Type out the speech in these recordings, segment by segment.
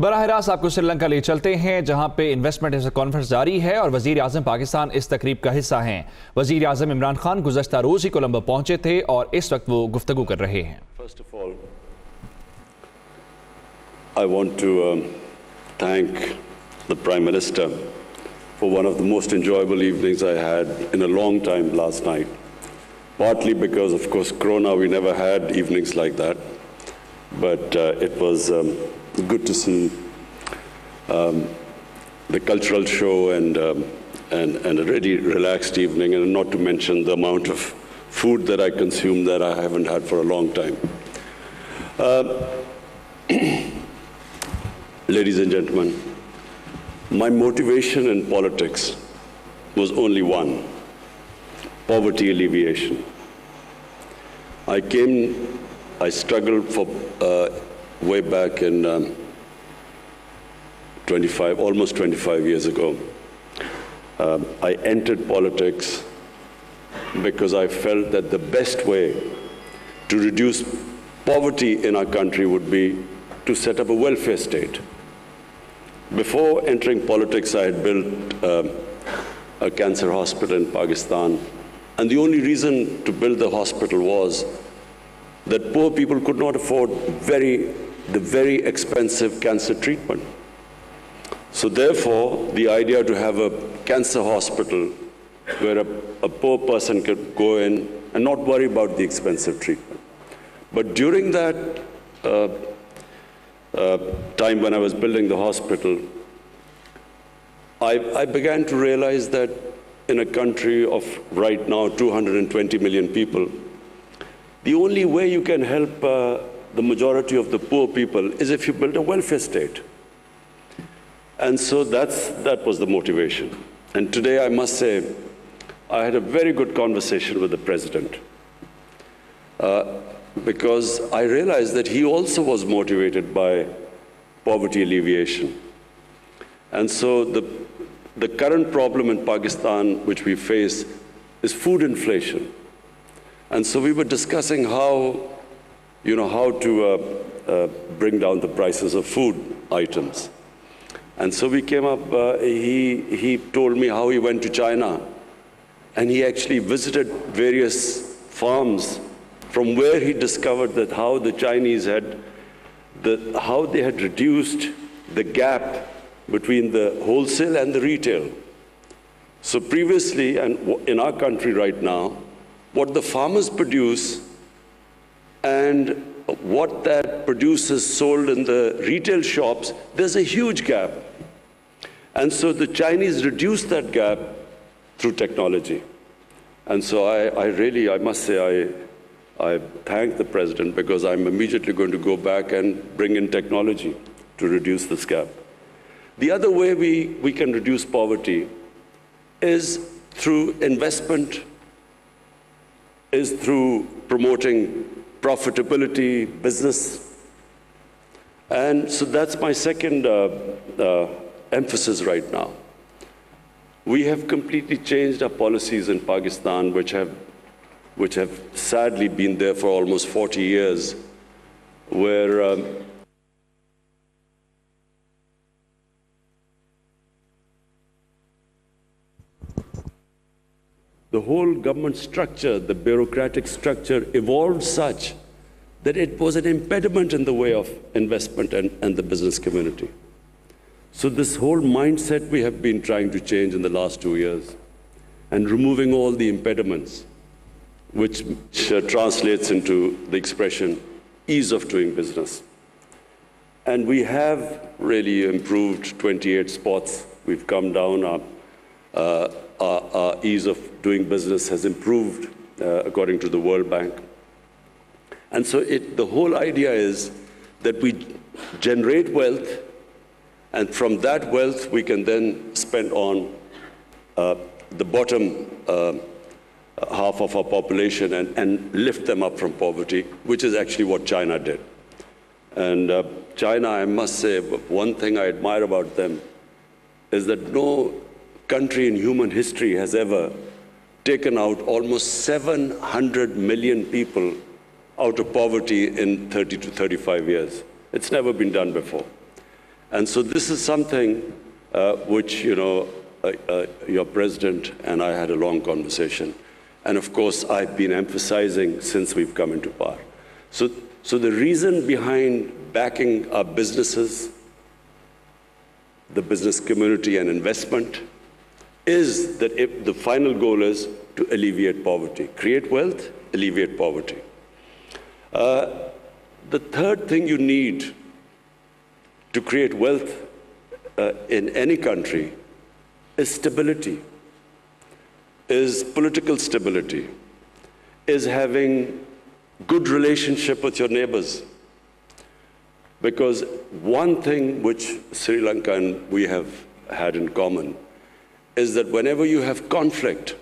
बराह रास्त आपको श्रीलंका ले चलते हैं, जहां पे इन्वेस्टमेंट कॉन्फ्रेंस जारी है और वजीर आजम पाकिस्तान इस तकरीब का हिस्सा हैं। वजीर आजम इमरान खान गुज़श्ता रोज़ ही कोलंबो पहुंचे थे और इस वक्त वो गुफ्तगू कर रहे हैं। First of all, I want to thank the Prime Minister for one of the most enjoyable evenings I had in a long time last night. Partly because, of course, Corona, we never had evenings like that. But it was good to see the cultural show and a really relaxed evening, and not to mention the amount of food that I consumed that I haven't had for a long time. Ladies and gentlemen, my motivation in politics was only one: poverty alleviation. I struggled for way back in almost 25 years ago. I entered politics because I felt that the best way to reduce poverty in our country would be to set up a welfare state. Before entering politics, I had built a cancer hospital in Pakistan, and the only reason to build the hospital was that poor people could not afford the very expensive cancer treatment. So therefore, the idea to have a cancer hospital where a poor person could go in and not worry about the expensive treatment. But during that time when I was building the hospital, I began to realize that in a country of right now 220 million people, the only way you can help the majority of the poor people is if you build a welfare state. And so that was the motivation. And today, I must say, I had a very good conversation with the President because I realized that he also was motivated by poverty alleviation. And so the current problem in Pakistan which we face is food inflation. And so we were discussing how to bring down the prices of food items. And so we came up, he told me how he went to China, and he actually visited various farms from where he discovered that how the Chinese how they had reduced the gap between the wholesale and the retail. So previously, and in our country right now, what the farmers produce and what that produce is sold in the retail shops, there's a huge gap. And so the Chinese reduced that gap through technology. And so I must say, I thank the President, because I'm immediately going to go back and bring in technology to reduce this gap. The other way we can reduce poverty is through investment, is through promoting profitability, business. And so that's my second emphasis right now. We have completely changed our policies in Pakistan, which have sadly been there for almost 40 years, where the whole government structure, the bureaucratic structure, evolved such that it was an impediment in the way of investment and the business community. So this whole mindset we have been trying to change in the last 2 years, and removing all the impediments, which translates into the expression ease of doing business. And we have really improved 28 spots. We've come down. Our ease of doing business has improved according to the World Bank. And so the whole idea is that we generate wealth, and from that wealth we can then spend on the bottom half of our population and lift them up from poverty, which is actually what China did. And China, I must say, one thing I admire about them is that no country in human history has ever taken out almost 700 million people out of poverty in 30 to 35 years. It's never been done before. And so this is something which, your president and I had a long conversation. And of course, I've been emphasizing since we've come into power. So the reason behind backing our businesses, the business community and investment, is that the final goal is to alleviate poverty, create wealth, alleviate poverty. The third thing you need to create wealth in any country is stability, is political stability, is having good relationship with your neighbors. Because one thing which Sri Lanka and we have had in common is that whenever you have conflict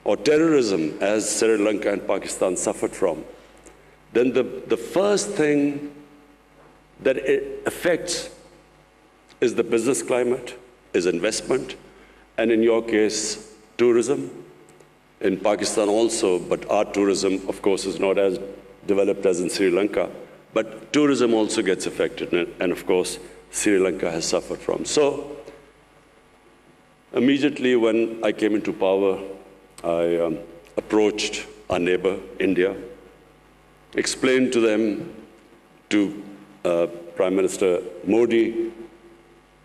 or terrorism, as Sri Lanka and Pakistan suffered from, then the first thing that it affects is the business climate, is investment, and in your case, tourism. In Pakistan also, but our tourism, of course, is not as developed as in Sri Lanka, but tourism also gets affected, and of course, Sri Lanka has suffered from. So, immediately when I came into power, I approached our neighbor, India, explained to them, to Prime Minister Modi,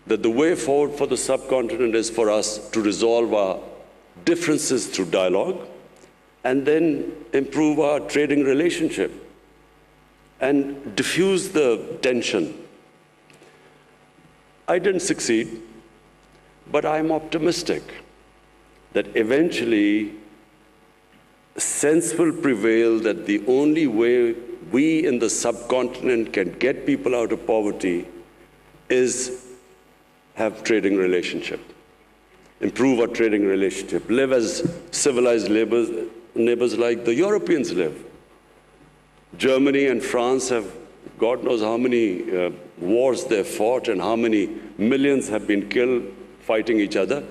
that the way forward for the subcontinent is for us to resolve our differences through dialogue and then improve our trading relationship and diffuse the tension. I didn't succeed, but I'm optimistic that eventually sense will prevail that the only way we in the subcontinent can get people out of poverty is have trading relationship, improve our trading relationship, live as civilized neighbors like the Europeans live. Germany and France have, God knows how many wars they've fought and how many millions have been killed fighting each other.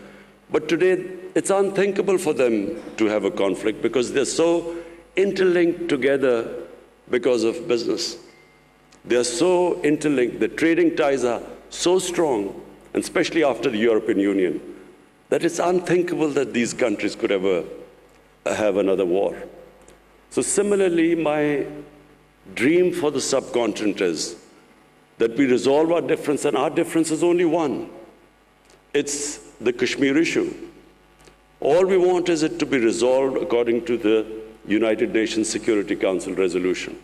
But today, it's unthinkable for them to have a conflict because they're so interlinked together because of business. They're so interlinked, the trading ties are so strong, and especially after the European Union, that it's unthinkable that these countries could ever have another war. So similarly, my dream for the subcontinent is that we resolve our difference, and our difference is only one. It's the Kashmir issue. All we want is it to be resolved according to the United Nations Security Council resolution.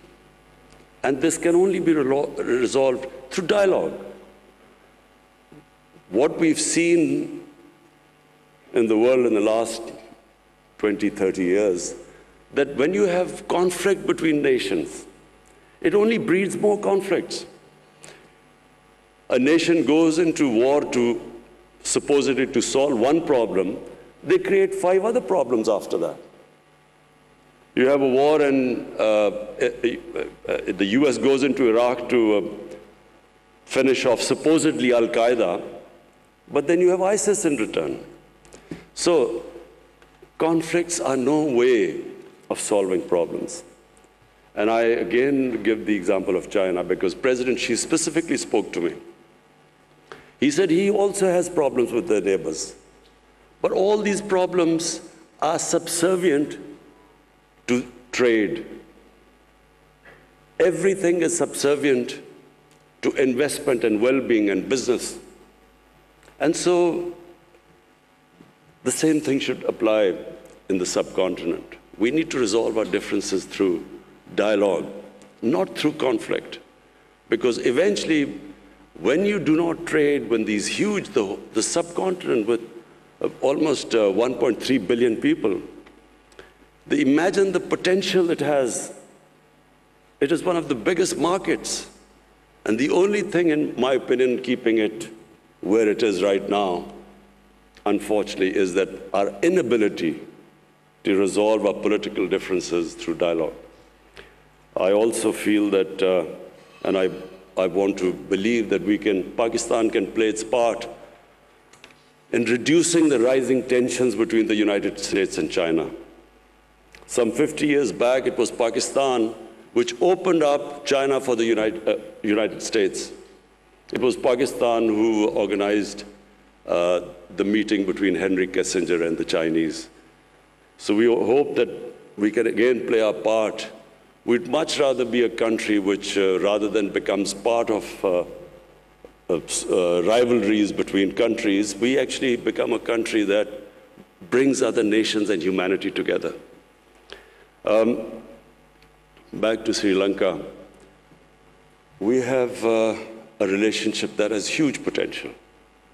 And this can only be resolved through dialogue. What we've seen in the world in the last 20, 30 years, that when you have conflict between nations, it only breeds more conflicts. A nation goes into war to supposedly to solve one problem, they create 5 other problems after that. You have a war and the US goes into Iraq to finish off supposedly Al-Qaeda, but then you have ISIS in return. So conflicts are no way of solving problems. And I again give the example of China because President Xi specifically spoke to me. He said he also has problems with their neighbors. But all these problems are subservient to trade. Everything is subservient to investment and well-being and business. And so the same thing should apply in the subcontinent. We need to resolve our differences through dialogue, not through conflict. Because eventually, when you do not trade, when these huge, the subcontinent with almost 1.3 billion people, imagine the potential it has. It is one of the biggest markets. And the only thing, in my opinion, keeping it where it is right now, unfortunately, is that our inability to resolve our political differences through dialogue. I also feel that, and I want to believe that Pakistan can play its part in reducing the rising tensions between the United States and China. Some 50 years back, it was Pakistan which opened up China for the United States. It was Pakistan who organized the meeting between Henry Kissinger and the Chinese. So we hope that we can again play our part. We'd much rather be a country which, rather than becomes part of rivalries between countries, we actually become a country that brings other nations and humanity together. Back to Sri Lanka. We have a relationship that has huge potential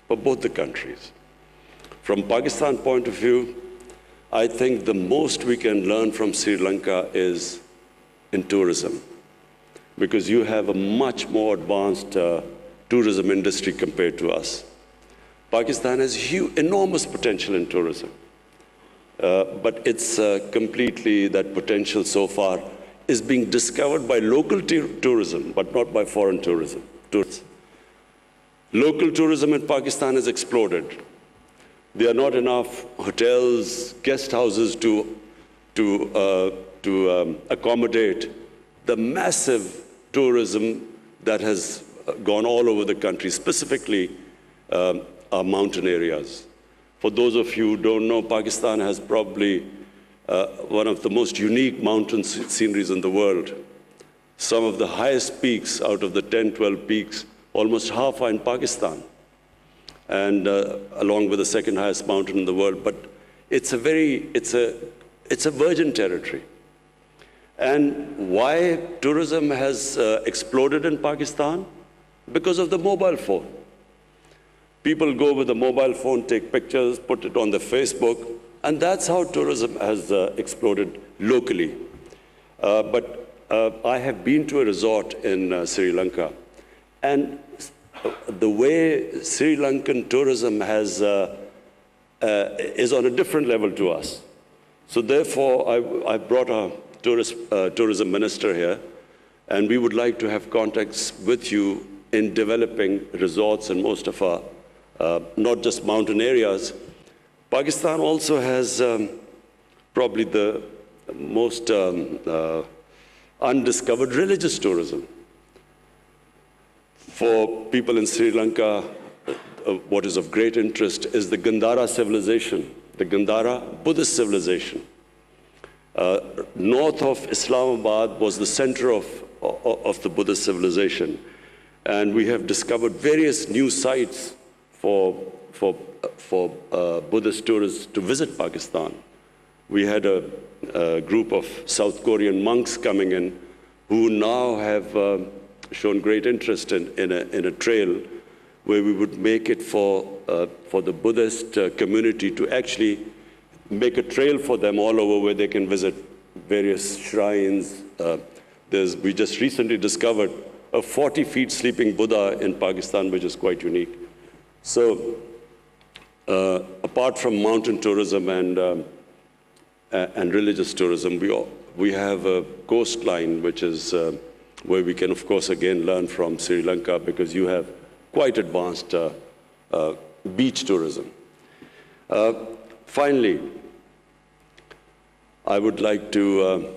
for both the countries. From Pakistan point of view, I think the most we can learn from Sri Lanka is in tourism, because you have a much more advanced tourism industry compared to us. Pakistan has enormous potential in tourism, but it's completely, that potential so far is being discovered by local tourism, but not by foreign tourism. Local tourism in Pakistan has exploded. There are not enough hotels, guest houses to accommodate the massive tourism that has gone all over the country, specifically our mountain areas. For those of you who don't know, Pakistan has probably one of the most unique mountain sceneries in the world. Some of the highest peaks out of the 10, 12 peaks, almost half are in Pakistan, and along with the second highest mountain in the world. But it's a virgin territory. And why tourism has exploded in Pakistan? Because of the mobile phone. People go with a mobile phone, take pictures, put it on the Facebook, and that's how tourism has exploded locally. But I have been to a resort in Sri Lanka, and the way Sri Lankan tourism has is on a different level to us. So therefore, I brought a tourism minister here, and we would like to have contacts with you in developing resorts in most of our, not just mountain areas. Pakistan also has probably the most undiscovered religious tourism. For people in Sri Lanka, what is of great interest is the Gandhara civilization, the Gandhara Buddhist civilization. North of Islamabad was the center of the Buddhist civilization. And we have discovered various new sites for Buddhist tourists to visit Pakistan. We had a group of South Korean monks coming in who now have shown great interest in a trail where we would make it for the Buddhist community to actually make a trail for them all over where they can visit various shrines. We just recently discovered a 40-feet sleeping Buddha in Pakistan, which is quite unique. So apart from mountain tourism and religious tourism, we have a coastline, which is where we can, of course, again learn from Sri Lanka, because you have quite advanced beach tourism. Finally, I would like to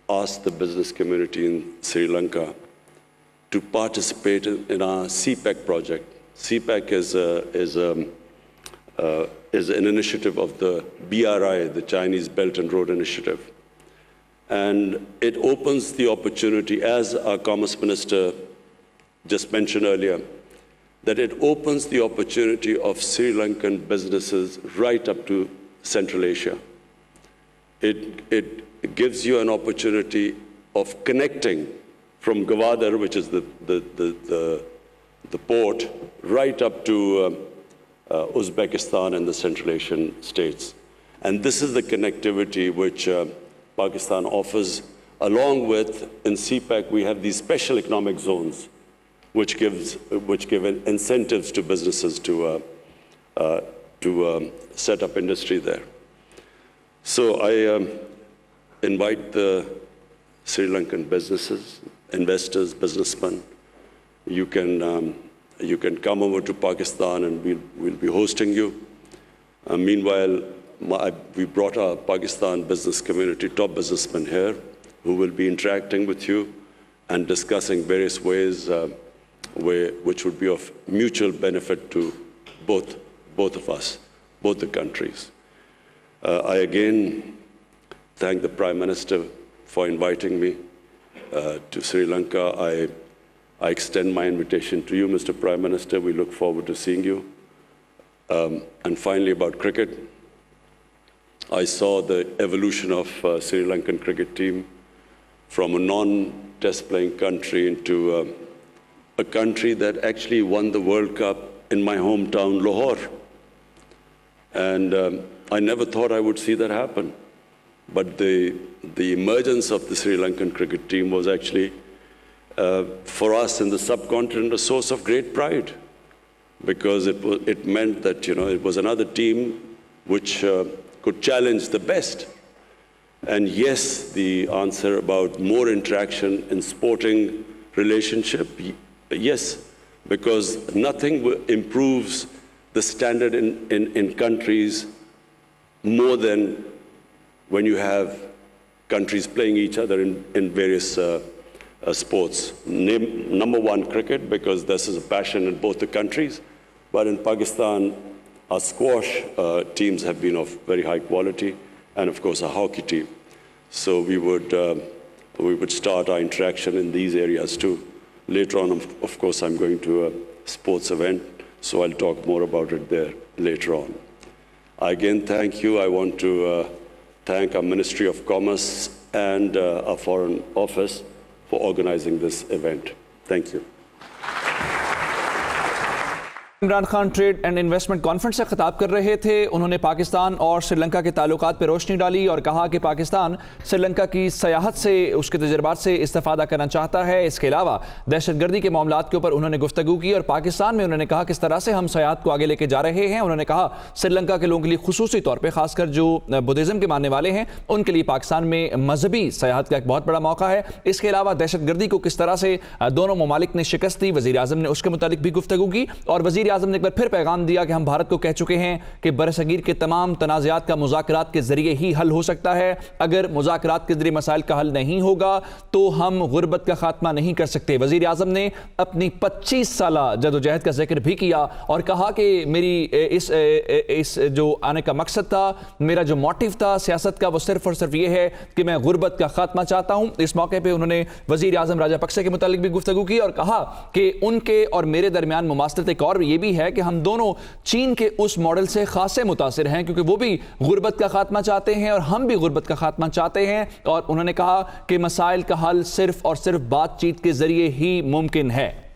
ask the business community in Sri Lanka to participate in our CPEC project. CPEC is an initiative of the BRI, the Chinese Belt and Road Initiative. And it opens the opportunity, as our Commerce Minister just mentioned earlier, that it opens the opportunity of Sri Lankan businesses right up to Central Asia. It gives you an opportunity of connecting from Gwadar, which is the port, right up to Uzbekistan and the Central Asian states. And this is the connectivity which Pakistan offers, along with, in CPEC, we have these special economic zones, which give incentives to businesses to set up industry there. So I invite the Sri Lankan businesses, investors, businessmen. You can come over to Pakistan, and we'll be hosting you. Meanwhile, we brought our Pakistan business community, top businessmen here, who will be interacting with you and discussing various ways which would be of mutual benefit to both of us, both the countries. I again thank the Prime Minister for inviting me to Sri Lanka. I extend my invitation to you, Mr. Prime Minister. We look forward to seeing you. And finally, about cricket, I saw the evolution of Sri Lankan cricket team from a non-test playing country into a country that actually won the World Cup in my hometown, Lahore. And I never thought I would see that happen. But the emergence of the Sri Lankan cricket team was actually, for us in the subcontinent, a source of great pride, because it meant that, it was another team which could challenge the best. And yes, the answer about more interaction in sporting relationship, yes, because nothing improves the standard in countries more than when you have countries playing each other in various sports. Number one, cricket, because this is a passion in both the countries. But in Pakistan, our squash teams have been of very high quality, and of course, our hockey team. So we would start our interaction in these areas too. Later on, of course, I'm going to a sports event, so I'll talk more about it there later on. I again thank you. I want to thank our Ministry of Commerce and our Foreign Office for organizing this event. Thank you. Imran Khan trade and investment conference से खिताब कर रहे थे। उन्होंने पाकिस्तान और श्रीलंका के ताल्लुकात पर रोशनी डाली और कहा कि पाकिस्तान श्रीलंका की सयाहत से, उसके तजर्बात से इस्तेफादा करना चाहता है। इसके अलावा दहशतगर्दी के मामलात के ऊपर उन्होंने गुफ्तगू की और पाकिस्तान में उन्होंने कहा किस तरह से हम सयाहत को आगे लेके जा रहे हैं। उन्होंने कहा श्रीलंका के लोगों के लिए खुसूसी तौर पर, खासकर जो बुद्धिज़्म के मानने वाले हैं, उनके लिए पाकिस्तान में मजहबी सयाहत का एक बहुत बड़ा मौका है। इसके अलावा दहशतगर्दी को किस तरह से दोनों ममालिक ने शिकस्त दी, वज़ीर आज़म ने उसके मुतालिक भी गुफ्तगू की और वज़ीर आज़म ने एक बार फिर पैगाम दिया कि हम भारत को कह चुके हैं कि बरसगीर के तमाम तनाज़ात का मुज़ाकरात के जरिए ही हल हो सकता है। अगर मुज़ाकरात के जरिए मसाइल का हल नहीं होगा तो हम गुर्बत का खात्मा नहीं कर सकते। वज़ीर आज़म ने अपनी 25 साला जदोजहद का जिक्र भी किया और कहा कि मेरी इस जो आने का मकसद था, मेरा जो मोटिव था सियासत का, वो सिर्फ और सिर्फ ये है कि मैं गुर्बत का खात्मा चाहता हूँ। इस मौके पर उन्होंने वज़ीर आज़म राजापक्से के मुतालिक भी गुफ्तगू की और कहा कि उनके और मेरे दरमियान मुमासलत एक और ये भी है कि हम दोनों चीन के उस मॉडल से खासे मुतासिर हैं, क्योंकि वो भी गुर्बत का खात्मा चाहते हैं और हम भी गुर्बत का खात्मा चाहते हैं। और उन्होंने कहा कि मसाइल का हल सिर्फ और सिर्फ बातचीत के जरिए ही मुमकिन है।